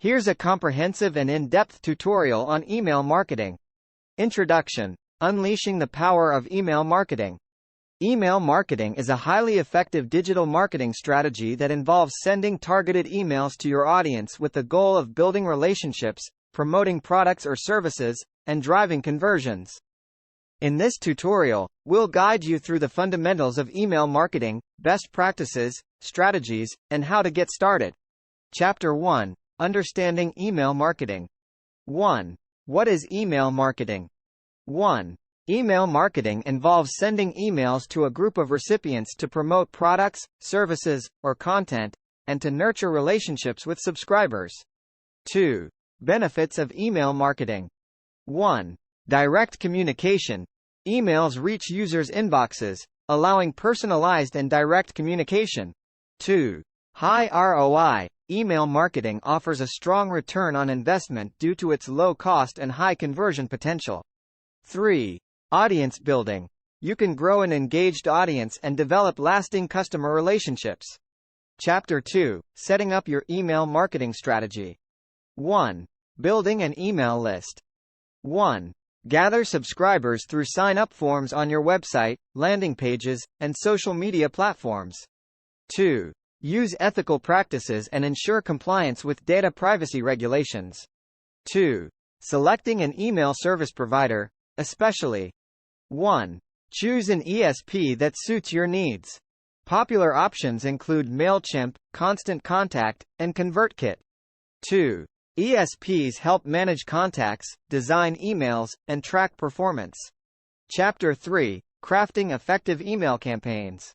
Here's a comprehensive and in-depth tutorial on email marketing. Introduction. Unleashing the power of email marketing. Email marketing is a highly effective digital marketing strategy that involves sending targeted emails to your audience with the goal of building relationships, promoting products or services, and driving conversions. In this tutorial, we'll guide you through the fundamentals of email marketing, best practices, strategies, and how to get started. Chapter 1. Understanding email marketing. 1. What is email marketing? 1. Email marketing involves sending emails to a group of recipients to promote products, services, or content, and to nurture relationships with subscribers. 2. Benefits of email marketing. 1. Direct communication. Emails reach users' inboxes, allowing personalized and direct communication. 2. High ROI. Email marketing offers a strong return on investment due to its low cost and high conversion potential. 3. Audience building. You can grow an engaged audience and develop lasting customer relationships. Chapter 2. Setting up your email marketing strategy. 1. Building an email list. 1. Gather subscribers through sign-up forms on your website, landing pages, and social media platforms. 2. Use ethical practices and ensure compliance with data privacy regulations. 2. Selecting an email service provider, especially. 1. Choose an ESP that suits your needs. Popular options include MailChimp, Constant Contact, and ConvertKit. 2. ESPs help manage contacts, design emails, and track performance. Chapter 3. Crafting effective email campaigns.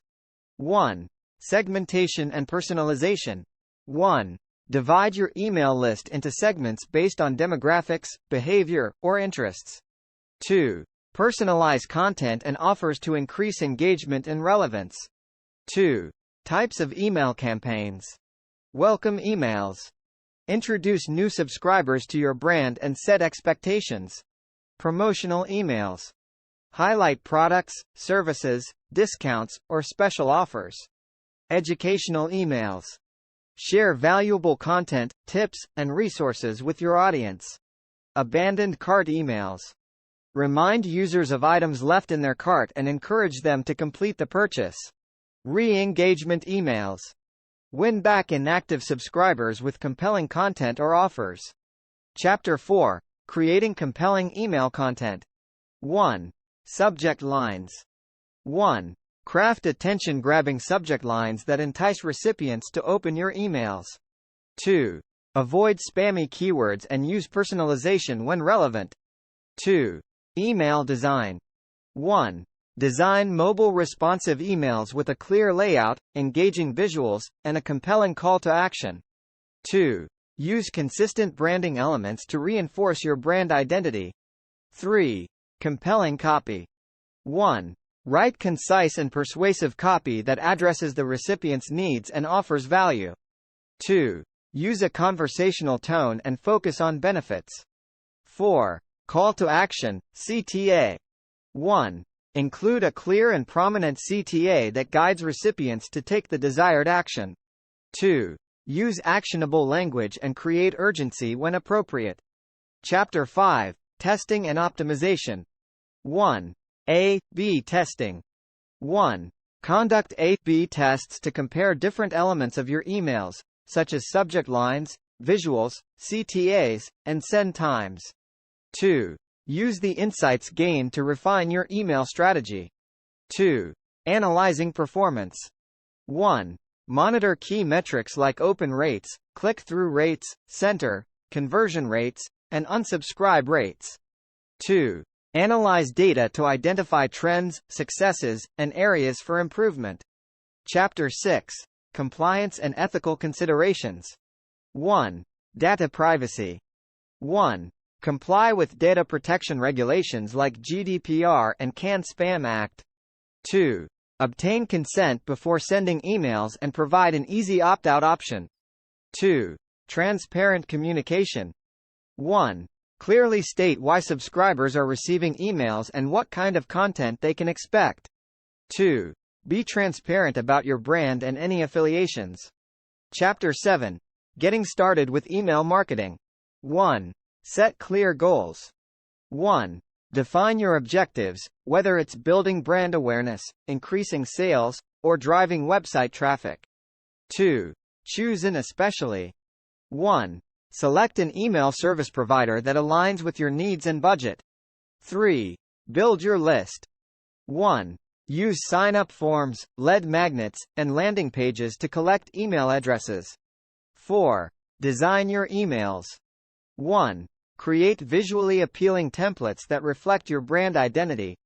1. Segmentation and personalization. 1. Divide your email list into segments based on demographics, behavior, or interests. 2. Personalize content and offers to increase engagement and relevance. 2. Types of email campaigns. Welcome emails. Introduce new subscribers to your brand and set expectations. Promotional emails. Highlight products, services, discounts, or special offers. Educational emails. Share valuable content, tips, and resources with your audience. Abandoned cart emails. Remind users of items left in their cart and encourage them to complete the purchase. Re-engagement emails. Win back inactive subscribers with compelling content or offers. Chapter 4. Creating compelling email content. 1. Subject lines. 1. Craft attention-grabbing subject lines that entice recipients to open your emails. 2. Avoid spammy keywords and use personalization when relevant. 2. Email design. 1. Design mobile responsive emails with a clear layout, engaging visuals, and a compelling call to action. 2. Use consistent branding elements to reinforce your brand identity. 3. Compelling copy. 1. Write concise and persuasive copy that addresses the recipient's needs and offers value. 2. Use a conversational tone and focus on benefits. 4. Call to action, CTA. 1. Include a clear and prominent CTA that guides recipients to take the desired action. 2. Use actionable language and create urgency when appropriate. Chapter 5. Testing and optimization. 1. A/B testing. 1. Conduct A/B tests to compare different elements of your emails, such as subject lines, visuals, CTAs, and send times. 2. Use the insights gained to refine your email strategy. 2. Analyzing performance. 1. Monitor key metrics like open rates, click-through rates, center, conversion rates, and unsubscribe rates. 2. Analyze data to identify trends, successes, and areas for improvement. Chapter 6. Compliance and ethical considerations. 1. Data privacy. 1. Comply with data protection regulations like GDPR and Can-Spam Act. 2. Obtain consent before sending emails and provide an easy opt-out option. 2. Transparent communication. 1. Clearly state why subscribers are receiving emails and what kind of content they can expect. 2. Be transparent about your brand and any affiliations. Chapter 7. Getting started with email marketing. 1. Set clear goals. 1. Define your objectives, whether it's building brand awareness, increasing sales, or driving website traffic. 2. Choose an especially. 1. Select an email service provider that aligns with your needs and budget. 3. Build your list. 1. Use sign-up forms, lead magnets, and landing pages to collect email addresses. 4. Design your emails. 1. Create visually appealing templates that reflect your brand identity.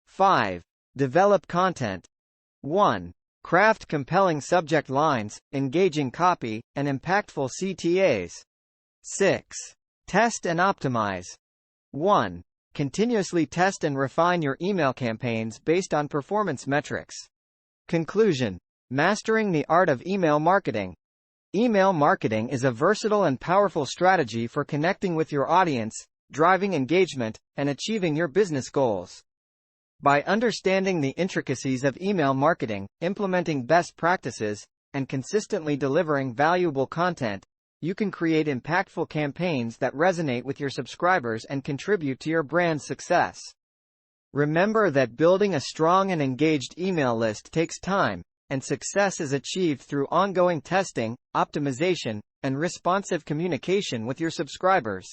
5. Develop content. 1. Craft compelling subject lines, engaging copy, and impactful CTAs. 6. Test and optimize. 1. Continuously test and refine your email campaigns based on performance metrics. Conclusion. Mastering the art of email marketing. Email marketing is a versatile and powerful strategy for connecting with your audience, driving engagement, and achieving your business goals. By understanding the intricacies of email marketing, implementing best practices, and consistently delivering valuable content, you can create impactful campaigns that resonate with your subscribers and contribute to your brand's success. Remember that building a strong and engaged email list takes time, and success is achieved through ongoing testing, optimization, and responsive communication with your subscribers.